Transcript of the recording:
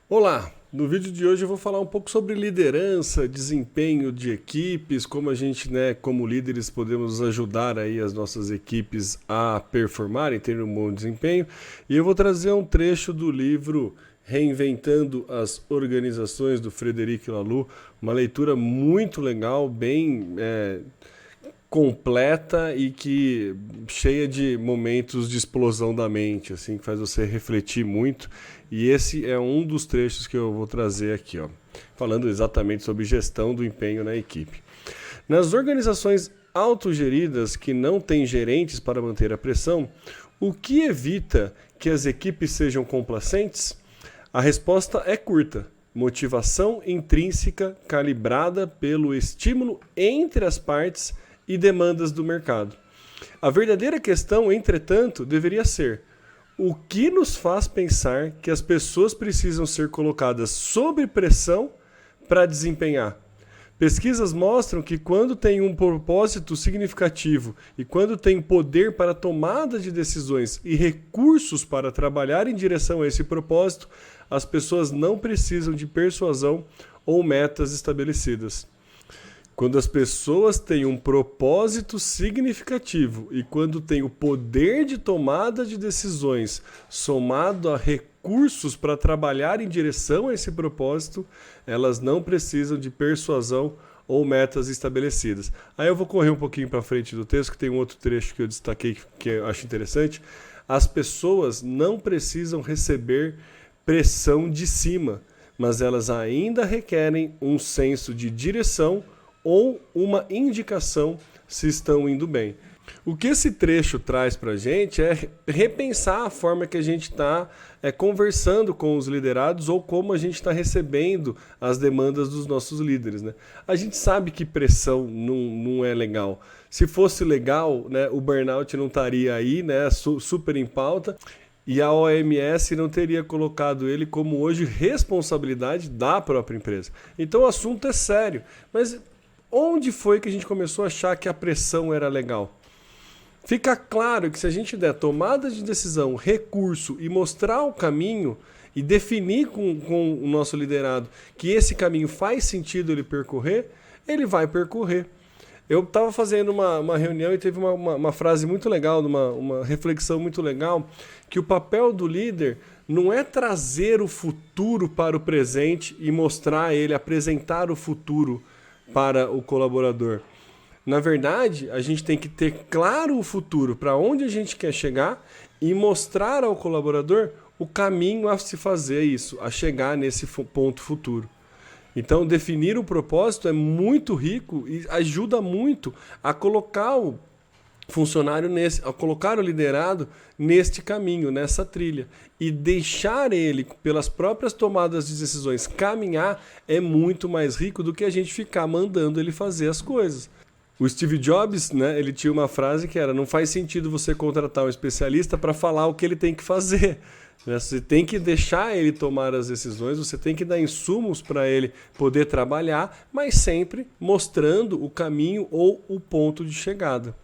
Olá! No vídeo de hoje eu vou falar um pouco sobre liderança, desempenho de equipes, como a gente, como líderes, podemos ajudar aí as nossas equipes a performarem, terem um bom desempenho. E eu vou trazer um trecho do livro Reinventando as Organizações, do Frederic Laloux, uma leitura muito legal, bem completa e que cheia de momentos de explosão da mente, assim, que faz você refletir muito. E esse é um dos trechos que eu vou trazer aqui, ó, falando exatamente sobre gestão do empenho na equipe. Nas organizações autogeridas que não têm gerentes para manter a pressão, o que evita que as equipes sejam complacentes? A resposta é curta: motivação intrínseca calibrada pelo estímulo entre as partes e demandas do mercado. A verdadeira questão, entretanto, deveria ser: o que nos faz pensar que as pessoas precisam ser colocadas sob pressão para desempenhar? Pesquisas mostram que quando tem um propósito significativo e quando tem poder para tomada de decisões e recursos para trabalhar em direção a esse propósito, as pessoas não precisam de persuasão ou metas estabelecidas. Quando as pessoas têm um propósito significativo e quando têm o poder de tomada de decisões somado a recursos para trabalhar em direção a esse propósito, elas não precisam de persuasão ou metas estabelecidas. Aí eu vou correr um pouquinho para frente do texto, que tem um outro trecho que eu destaquei que eu acho interessante. As pessoas não precisam receber pressão de cima, mas elas ainda requerem um senso de direção ou uma indicação se estão indo bem. O que esse trecho traz para a gente é repensar a forma que a gente está conversando com os liderados ou como a gente está recebendo as demandas dos nossos líderes, né? A gente sabe que pressão não é legal. Se fosse legal, né, o burnout não estaria aí, né, super em pauta. E a OMS não teria colocado ele como hoje responsabilidade da própria empresa. Então o assunto é sério. Mas onde foi que a gente começou a achar que a pressão era legal? Fica claro que se a gente der tomada de decisão, recurso e mostrar o caminho e definir com o nosso liderado que esse caminho faz sentido ele percorrer, ele vai percorrer. Eu estava fazendo uma reunião e teve uma frase muito legal, uma reflexão muito legal, que o papel do líder não é trazer o futuro para o presente e mostrar ele, apresentar o futuro para o colaborador. Na verdade, a gente tem que ter claro o futuro, para onde a gente quer chegar e mostrar ao colaborador o caminho a se fazer isso, a chegar nesse ponto futuro. Então, definir o propósito é muito rico e ajuda muito a colocar o funcionário a colocar o liderado neste caminho, nessa trilha. E deixar ele, pelas próprias tomadas de decisões, caminhar é muito mais rico do que a gente ficar mandando ele fazer as coisas. O Steve Jobs, né, ele tinha uma frase que era: não faz sentido você contratar um especialista para falar o que ele tem que fazer. Você tem que deixar ele tomar as decisões, você tem que dar insumos para ele poder trabalhar, mas sempre mostrando o caminho ou o ponto de chegada.